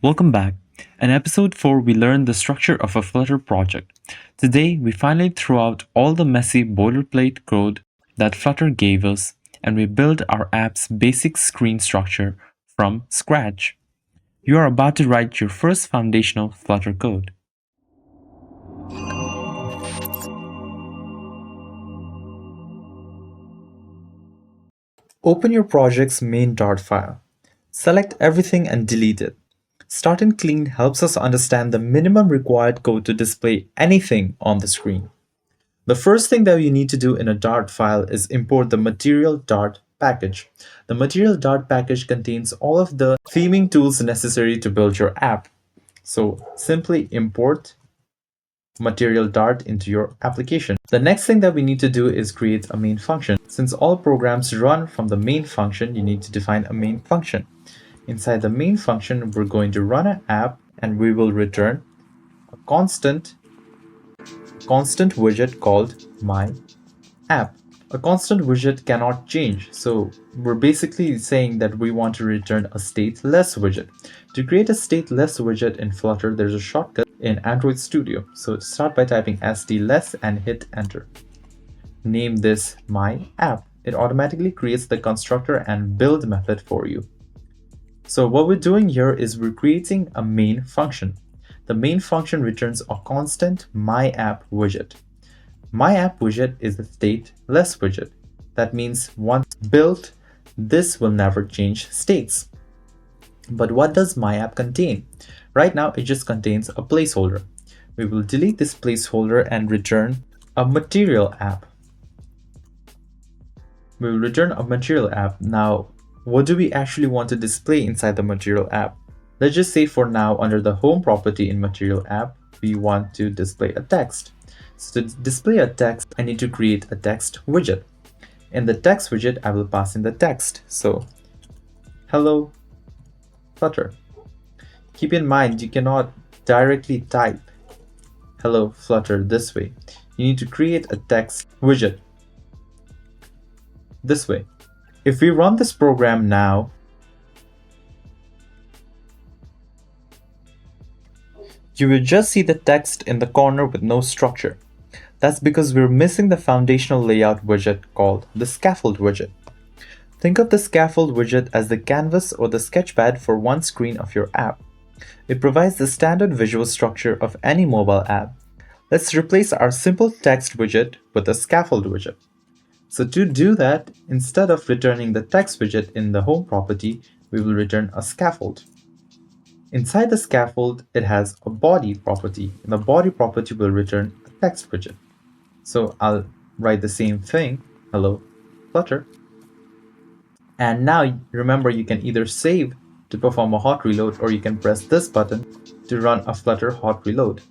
Welcome back. In episode 4, we learned the structure of a Flutter project. Today, we finally threw out all the messy boilerplate code that Flutter gave us, and we build our app's basic screen structure from scratch. You are about to write your first foundational Flutter code. Open your project's main Dart file. Select everything and delete it. Starting clean helps us understand the minimum required code to display anything on the screen. The first thing that you need to do in a Dart file is import the material Dart package. The material Dart package contains all of the theming tools necessary to build your app. So simply import material Dart into your application. The next thing that we need to do is create a main function. Since all programs run from the main function, you need to define a main function. Inside the main function, we're going to run an app and we will return a constant widget called my app. A constant widget cannot change, so we're basically saying that we want to return a stateless widget. To create a stateless widget in Flutter, there's a shortcut in Android Studio. So start by typing stless and hit enter. Name this my app. It automatically creates the constructor and build method for you. So what we're doing here is we're creating a main function. The main function returns a constant myApp widget. MyApp widget is a stateless widget. That means once built, this will never change states. But what does myApp contain? Right now, it just contains a placeholder. We will delete this placeholder and return a material app. We will return a material app. Now, what do we actually want to display inside the material app? Let's just say for now, under the home property in material app, we want to display a text. So to display a text, I need to create a text widget. In the text widget, I will pass in the text. So, hello, Flutter. Keep in mind, you cannot directly type hello, Flutter this way. You need to create a text widget this way. If we run this program now, you will just see the text in the corner with no structure. That's because we're missing the foundational layout widget called the Scaffold widget. Think of the Scaffold widget as the canvas or the sketchpad for one screen of your app. It provides the standard visual structure of any mobile app. Let's replace our simple text widget with a Scaffold widget. So to do that, instead of returning the text widget in the home property, we will return a scaffold. Inside the scaffold, it has a body property. And the body property will return a text widget. So I'll write the same thing, hello, Flutter. And now remember, you can either save to perform a hot reload, or you can press this button to run a Flutter hot reload.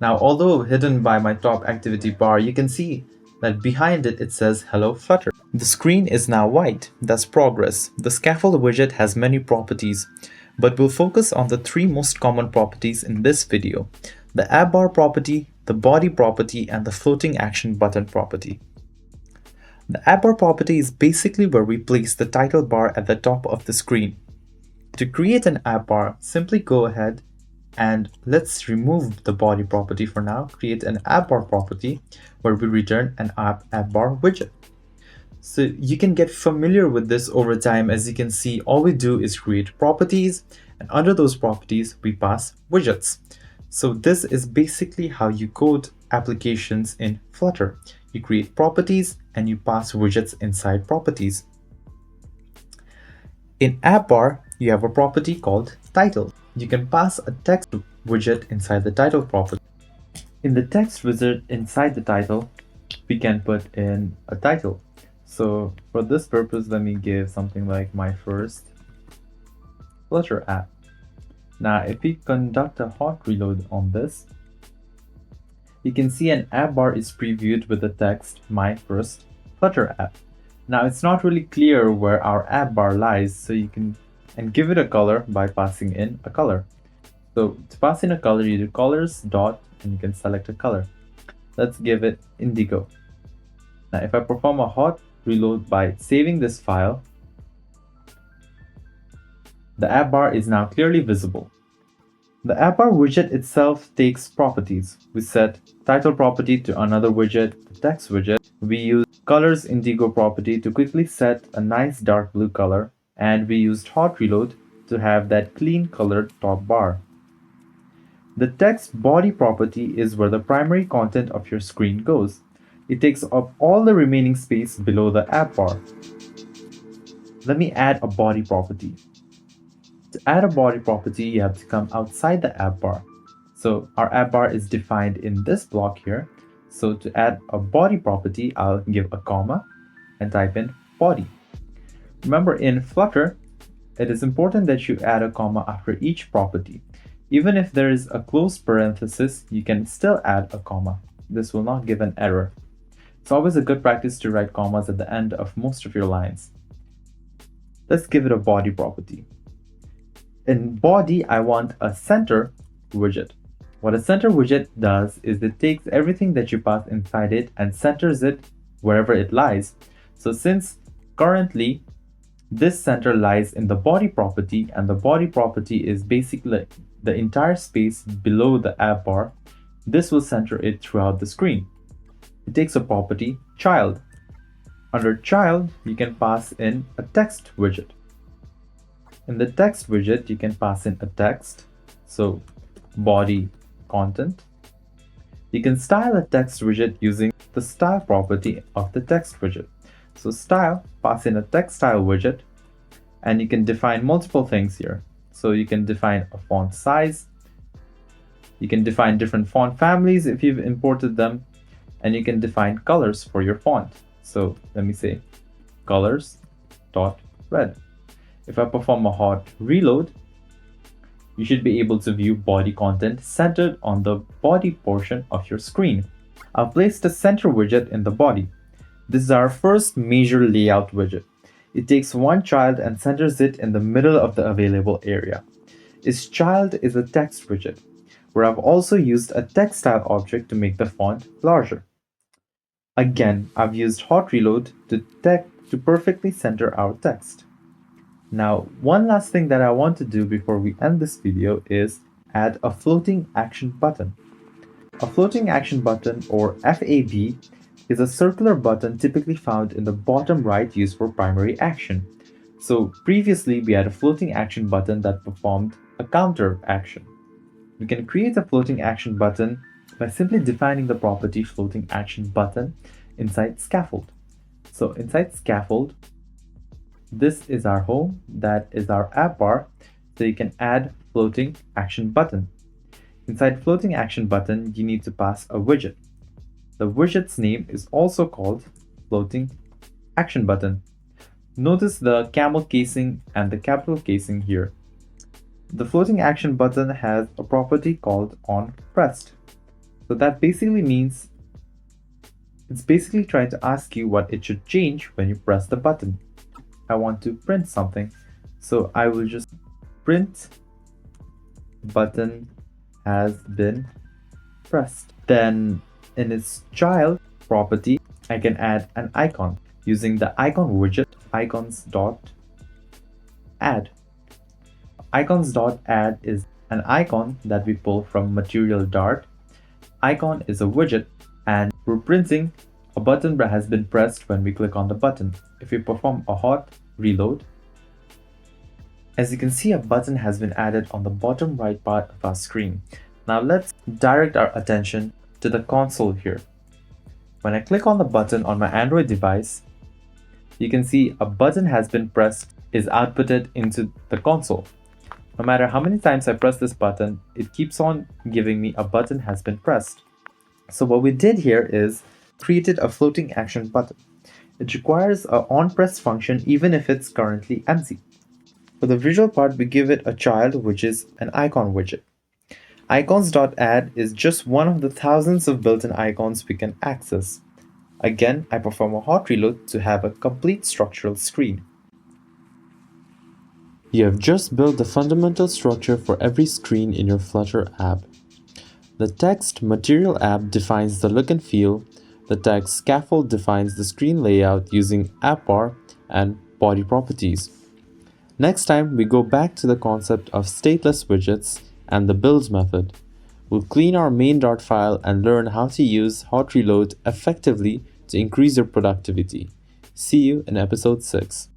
Now, although hidden by my top activity bar, you can see that behind it says hello Flutter. The screen is now white. That's progress. The scaffold widget has many properties, but we'll focus on the three most common properties in this video: the AppBar property, the body property, and the floating action button property. The AppBar property is basically where we place the title bar at the top of the screen. To create an AppBar, simply go ahead and let's remove the body property for now. Create an AppBar property where we return an AppBar widget. So you can get familiar with this over time. As you can see, all we do is create properties, and under those properties, we pass widgets. So this is basically how you code applications in Flutter. You create properties and you pass widgets inside properties. In AppBar, you have a property called title. You can pass a text widget inside the title property. In the text widget inside the title, we can put in a title. So for this purpose, let me give something like my first Flutter app. Now, if we conduct a hot reload on this, you can see an app bar is previewed with the text my first Flutter app. Now, it's not really clear where our app bar lies, so you can give it a color by passing in a color. So to pass in a color, you do colors dot and you can select a color. Let's give it indigo. Now, if I perform a hot reload by saving this file, the app bar is now clearly visible. The AppBar widget itself takes properties. We set title property to another widget, the text widget. We use colors indigo property to quickly set a nice dark blue color, and we used hot reload to have that clean colored top bar. The text body property is where the primary content of your screen goes. It takes up all the remaining space below the app bar. Let me add a body property. To add a body property, you have to come outside the app bar. So our app bar is defined in this block here. So to add a body property, I'll give a comma and type in body. Remember, in Flutter, it is important that you add a comma after each property. Even if there is a closed parenthesis, you can still add a comma. This will not give an error. It's always a good practice to write commas at the end of most of your lines. Let's give it a body property. In body, I want a center widget. What a center widget does is it takes everything that you pass inside it and centers it wherever it lies. So since currently this center lies in the body property, and the body property is basically the entire space below the app bar, this will center it throughout the screen. It takes a property child. Under child, you can pass in a text widget. In the text widget, you can pass in a text, so body content. You can style a text widget using the style property of the text widget. So style, pass in a text style widget, and you can define multiple things here. So you can define a font size, you can define different font families if you've imported them, and you can define colors for your font. So let me say colors.red. If I perform a hot reload, you should be able to view body content centered on the body portion of your screen. I've placed a center widget in the body. This is our first major layout widget. It takes one child and centers it in the middle of the available area. Its child is a text widget, where I've also used a text style object to make the font larger. Again, I've used hot reload to perfectly center our text. Now, one last thing that I want to do before we end this video is add a floating action button. A floating action button, or FAB, is a circular button typically found in the bottom right used for primary action. So previously we had a floating action button that performed a counter action. We can create a floating action button by simply defining the property floating action button inside Scaffold. So inside Scaffold, this is our home, that is our app bar, so you can add floating action button. Inside floating action button, you need to pass a widget. The widget's name is also called floating action button. Notice the camel casing and the capital casing here. The floating action button has a property called onPressed. So that basically means it's basically trying to ask you what it should change when you press the button. I want to print something, so I will just print button has been pressed. Then in its child property, I can add an icon using the icon widget icons.add. Icons.add is an icon that we pull from material Dart. Icon is a widget, and we're printing a button that has been pressed when we click on the button. If we perform a hot reload, as you can see, a button has been added on the bottom right part of our screen. Now let's direct our attention to the console here. When I click on the button on my Android device, you can see a button has been pressed is outputted into the console. No matter how many times I press this button, it keeps on giving me a button has been pressed. So what we did here is created a floating action button. It requires a onPress function even if it's currently empty. For the visual part, we give it a child, which is an icon widget. Icons.add is just one of the thousands of built-in icons we can access. Again, I perform a hot reload to have a complete structural screen. You have just built the fundamental structure for every screen in your Flutter app. The text material app defines the look and feel. The text scaffold defines the screen layout using AppBar and body properties. Next time, we go back to the concept of stateless widgets and the builds method. We'll clean our main.art file and learn how to use hot reload effectively to increase your productivity. See you in episode 6.